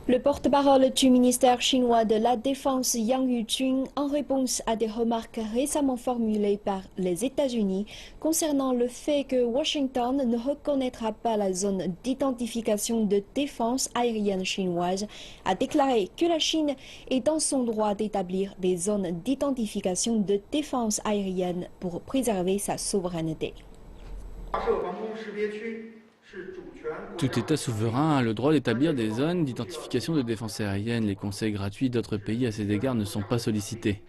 Le porte-parole du ministère chinois de la Défense Yang Yuchun, en réponse à des remarques récemment formulées par les États-Unis concernant le fait que Washington ne reconnaîtra pas la zone d'identification de défense aérienne chinoise, a déclaré que la Chine est dans son droit d'établir des zones d'identification de défense aérienne pour préserver sa souveraineté. Tout État souverain a le droit d'établir des zones d'identification de défense aérienne. Les conseils gratuits d'autres pays à cet égard ne sont pas sollicités.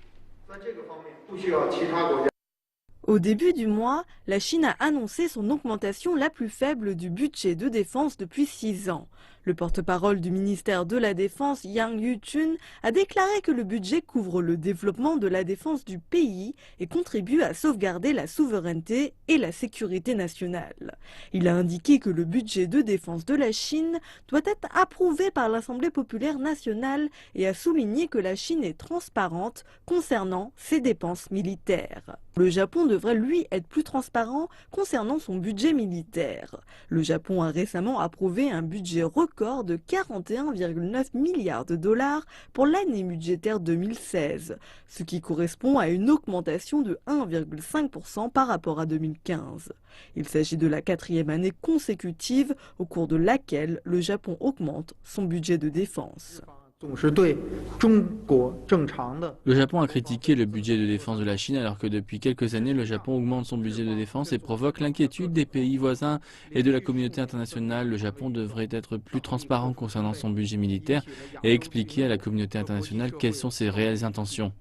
Au début du mois, la Chine a annoncé son augmentation la plus faible du budget de défense depuis 6 ans. Le porte-parole du ministère de la Défense, Yang Yuchun, a déclaré que le budget couvre le développement de la défense du pays et contribue à sauvegarder la souveraineté et la sécurité nationale. Il a indiqué que le budget de défense de la Chine doit être approuvé par l'Assemblée populaire nationale et a souligné que la Chine est transparente concernant ses dépenses militaires. Le Japon devrait lui être plus transparent concernant son budget militaire. Le Japon a récemment approuvé un budget record de 41,9 milliards de dollars pour l'année budgétaire 2016, ce qui correspond à une augmentation de 1,5% par rapport à 2015. Il s'agit de la 4e année consécutive au cours de laquelle le Japon augmente son budget de défense. Le Japon a critiqué le budget de défense de la Chine alors que depuis quelques années, le Japon augmente son budget de défense et provoque l'inquiétude des pays voisins et de la communauté internationale. Le Japon devrait être plus transparent concernant son budget militaire et expliquer à la communauté internationale quelles sont ses réelles intentions.